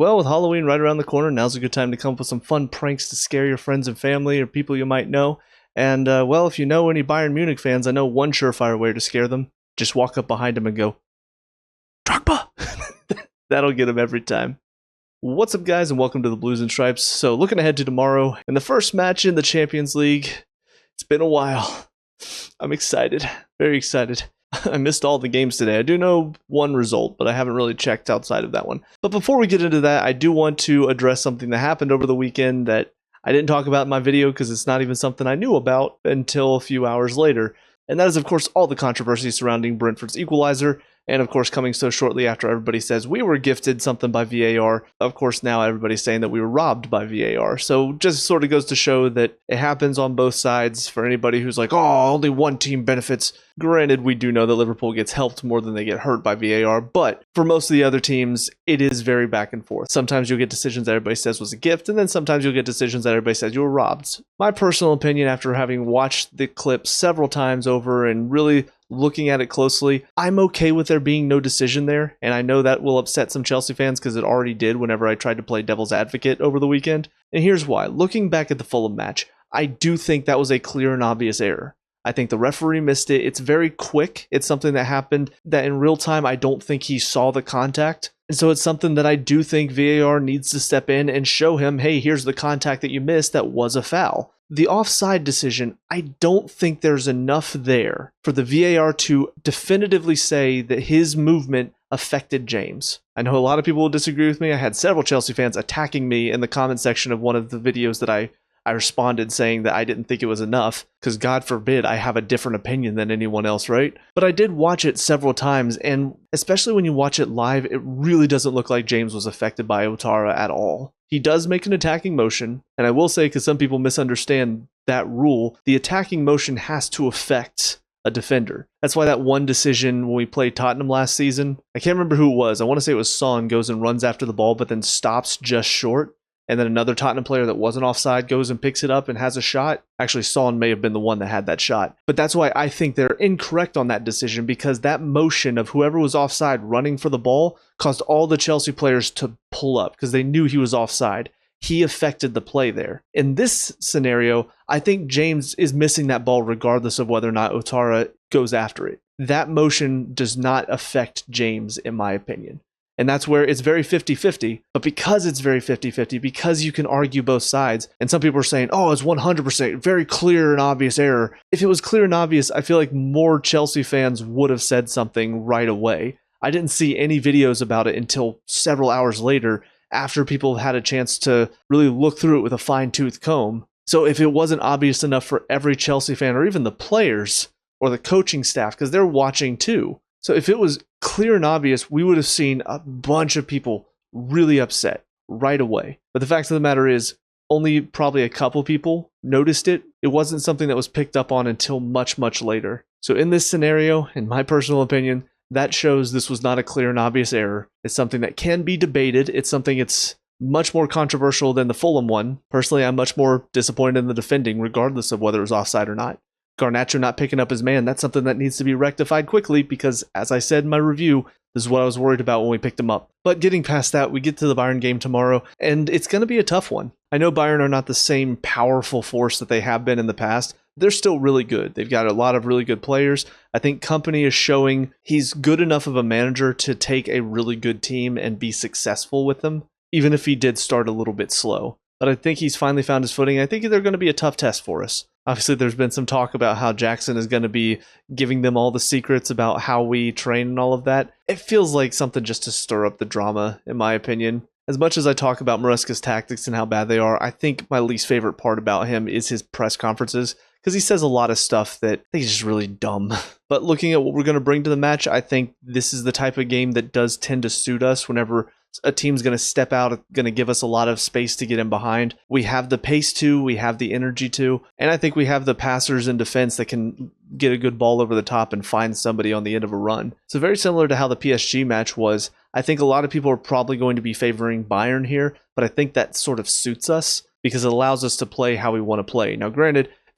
Well, with Halloween right around the corner, now's a good time to come up with some fun pranks to scare your friends and family or people you might know. And, well, if you know any Bayern Munich fans, I know one surefire way to scare them. Just walk up behind them and go, Drogba! That'll get them every time. What's up, guys, and welcome to the Blues and Stripes. So, looking ahead to tomorrow, and the first match in the Champions League. It's been a while. I'm excited. Very excited. I missed all the games today. I do know one result, but I haven't really checked outside of that one. But before we get into that, I do want to address something that happened over the weekend that I didn't talk about in my video because it's not even something I knew about until a few hours later. And that is, of course, all the controversy surrounding Brentford's equalizer. And, of course, coming so shortly after everybody says we were gifted something by VAR. Of course, now everybody's saying that we were robbed by VAR. So just sort of goes to show that it happens on both sides for anybody who's like, oh, only one team benefits. Granted, we do know that Liverpool gets helped more than they get hurt by VAR. But for most of the other teams, it is very back and forth. Sometimes you'll get decisions that everybody says was a gift. And then sometimes you'll get decisions that everybody says you were robbed. My personal opinion, after having watched the clip several times over and really looking at it closely, I'm okay with there being no decision there, and I know that will upset some Chelsea fans because it already did whenever I tried to play devil's advocate over the weekend. And here's why. Looking back at the Fulham match, I do think that was a clear and obvious error. I think the referee missed it. It's very quick. It's something that happened that in real time I don't think he saw the contact. And so it's something that I do think VAR needs to step in and show him, hey, here's the contact that you missed that was a foul. The offside decision, I don't think there's enough there for the VAR to definitively say that his movement affected James. I know a lot of people will disagree with me. I had several Chelsea fans attacking me in the comment section of one of the videos that I responded saying that I didn't think it was enough, because God forbid I have a different opinion than anyone else, right? But I did watch it several times, and especially when you watch it live, it really doesn't look like James was affected by Ouattara at all. He does make an attacking motion, and I will say, because some people misunderstand that rule, the attacking motion has to affect a defender. That's why that one decision when we played Tottenham last season, I can't remember who it was. I want to say it was Son, goes and runs after the ball, but then stops just short. And then another Tottenham player that wasn't offside goes and picks it up and has a shot. Actually, Son may have been the one that had that shot. But that's why I think they're incorrect on that decision, because that motion of whoever was offside running for the ball caused all the Chelsea players to pull up because they knew he was offside. He affected the play there. In this scenario, I think James is missing that ball regardless of whether or not Ouattara goes after it. That motion does not affect James, in my opinion. And that's where it's very 50-50. But because it's very 50-50, because you can argue both sides, and some people are saying, oh, it's 100% very clear and obvious error. If it was clear and obvious, I feel like more Chelsea fans would have said something right away. I didn't see any videos about it until several hours later, after people had a chance to really look through it with a fine-tooth comb. So if it wasn't obvious enough for every Chelsea fan, or even the players or the coaching staff, because they're watching too. So if it was clear and obvious, we would have seen a bunch of people really upset right away. But the fact of the matter is, only probably a couple people noticed it. It wasn't something that was picked up on until much, much later. So in this scenario, in my personal opinion, that shows this was not a clear and obvious error. It's something that can be debated. It's something that's much more controversial than the Fulham one. Personally, I'm much more disappointed in the defending, regardless of whether it was offside or not. Garnacho not picking up his man, that's something that needs to be rectified quickly because, as I said in my review, this is what I was worried about when we picked him up. But getting past that, we get to the Bayern game tomorrow, and it's going to be a tough one. I know Bayern are not the same powerful force that they have been in the past. They're still really good. They've got a lot of really good players. I think Kompany is showing he's good enough of a manager to take a really good team and be successful with them, even if he did start a little bit slow. But I think he's finally found his footing. I think they're going to be a tough test for us. Obviously, there's been some talk about how Jackson is going to be giving them all the secrets about how we train and all of that. It feels like something just to stir up the drama, in my opinion. As much as I talk about Maresca's tactics and how bad they are, I think my least favorite part about him is his press conferences, because he says a lot of stuff that I think is just really dumb. But looking at what we're going to bring to the match, I think this is the type of game that does tend to suit us whenever a team's going to step out, going to give us a lot of space to get in behind. We have the pace to, we have the energy to, and I think we have the passers in defense that can get a good ball over the top and find somebody on the end of a run. So very similar to how the PSG match was. I think a lot of people are probably going to be favoring Bayern here, but I think that sort of suits us because it allows us to play how we want to play. Now, granted, if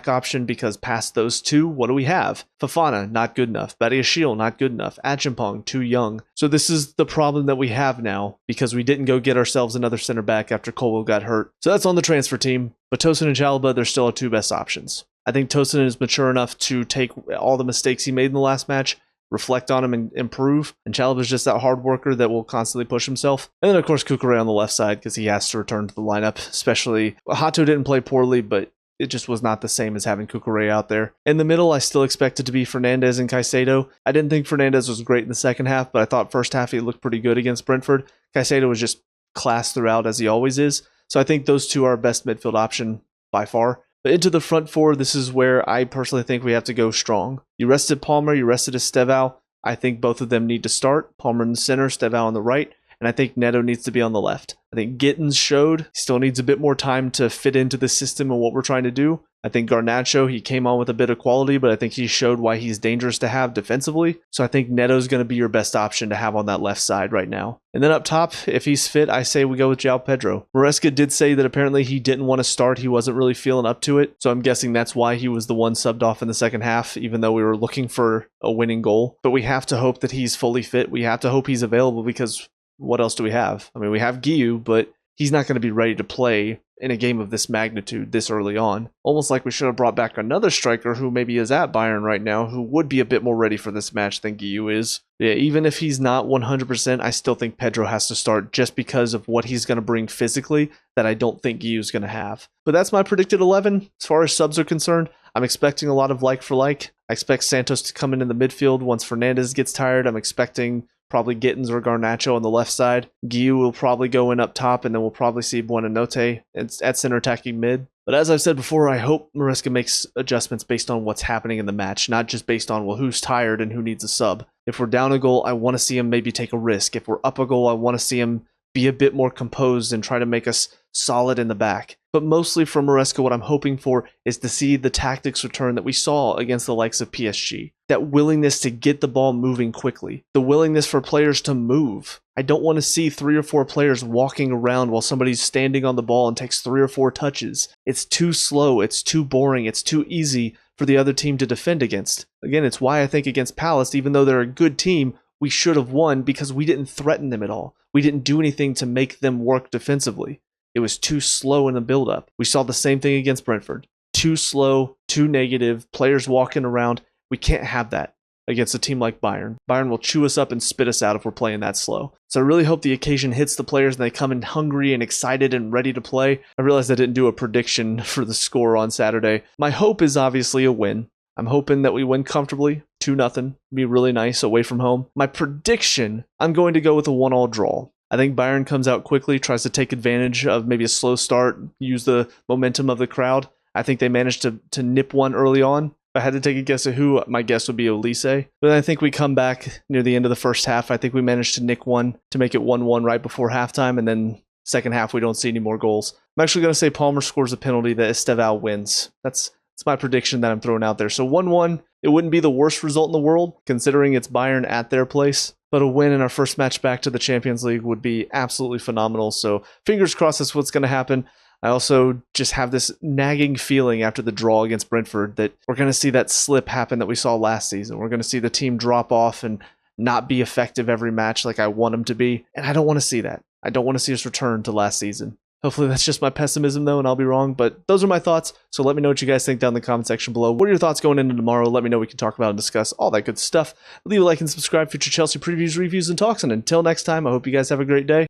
back option because past those two, what do we have? Fofana, not good enough. Badiashile, not good enough. Achimpong, too young. So this is the problem that we have now because we didn't go get ourselves another center back after Colwell got hurt. So that's on the transfer team. But Tosin and Chalobah, they're still our two best options. I think Tosin is mature enough to take all the mistakes he made in the last match, reflect on him and improve. And Chalobah is just that hard worker that will constantly push himself. And then, of course, Cucurella on the left side because he has to return to the lineup, especially Hato didn't play poorly, but it just was not the same as having Cucurella out there. In the middle, I still expect it to be Fernandez and Caicedo. I didn't think Fernandez was great in the second half, but I thought first half he looked pretty good against Brentford. Caicedo was just class throughout as he always is. So I think those two are our best midfield option by far. But into the front four, this is where I personally think we have to go strong. You rested Palmer, you rested Estevao. I think both of them need to start. Palmer in the center, Estevao on the right. And I think Neto needs to be on the left. I think Gittins showed he still needs a bit more time to fit into the system and what we're trying to do. I think Garnacho, he came on with a bit of quality, but I think he showed why he's dangerous to have defensively. So I think Neto's going to be your best option to have on that left side right now. And then up top, if he's fit, I say we go with João Pedro. Maresca did say that apparently he didn't want to start. He wasn't really feeling up to it. So I'm guessing that's why he was the one subbed off in the second half, even though we were looking for a winning goal. But we have to hope that he's fully fit. We have to hope he's available because what else do we have? I mean, we have Guiu, but he's not going to be ready to play in a game of this magnitude this early on. Almost like we should have brought back another striker who maybe is at Bayern right now who would be a bit more ready for this match than Guiu is. Yeah, even if he's not 100%, I still think Pedro has to start just because of what he's going to bring physically that I don't think Guiu's going to have. But that's my predicted 11. As far as subs are concerned, I'm expecting a lot of like for like. I expect Santos to come in the midfield once Fernandez gets tired. I'm expecting probably Gittins or Garnacho on the left side. Guiu will probably go in up top, and then we'll probably see Buonanotte at center attacking mid. But as I've said before, I hope Maresca makes adjustments based on what's happening in the match, not just based on, well, who's tired and who needs a sub. If we're down a goal, I want to see him maybe take a risk. If we're up a goal, I want to see him be a bit more composed and try to make us solid in the back. But mostly from Maresca, what I'm hoping for is to see the tactics return that we saw against the likes of PSG. That willingness to get the ball moving quickly. The willingness for players to move. I don't want to see 3 or 4 players walking around while somebody's standing on the ball and takes 3 or 4 touches. It's too slow, it's too boring, it's too easy for the other team to defend against. Again, it's why I think against Palace, even though they're a good team, we should have won because we didn't threaten them at all. We didn't do anything to make them work defensively. It was too slow in the build-up. We saw the same thing against Brentford. Too slow, too negative, players walking around. We can't have that against a team like Bayern. Bayern will chew us up and spit us out if we're playing that slow. So I really hope the occasion hits the players and they come in hungry and excited and ready to play. I realized I didn't do a prediction for the score on Saturday. My hope is obviously a win. I'm hoping that we win comfortably, 2-0. Be really nice away from home. My prediction, I'm going to go with a 1-1 draw. I think Bayern comes out quickly, tries to take advantage of maybe a slow start, use the momentum of the crowd. I think they managed to nip one early on. If I had to take a guess at who, my guess would be Olise. But I think we come back near the end of the first half. I think we managed to nick one to make it 1-1 right before halftime, and then second half we don't see any more goals. I'm actually going to say Palmer scores a penalty that Estevao wins. That's my prediction that I'm throwing out there. So 1-1, it wouldn't be the worst result in the world, considering it's Bayern at their place. but a win in our first match back to the Champions League would be absolutely phenomenal. So fingers crossed that's what's going to happen. I also just have this nagging feeling after the draw against Brentford that we're going to see that slip happen that we saw last season. We're going to see the team drop off and not be effective every match like I want them to be. And I don't want to see that. I don't want to see us return to last season. Hopefully that's just my pessimism though, and I'll be wrong, but those are my thoughts. So let me know what you guys think down in the comment section below. What are your thoughts going into tomorrow? Let me know. We can talk about and discuss all that good stuff. Leave a like and subscribe for future Chelsea previews, reviews, and talks. And until next time, I hope you guys have a great day.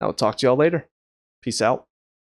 I will talk to y'all later. Peace out.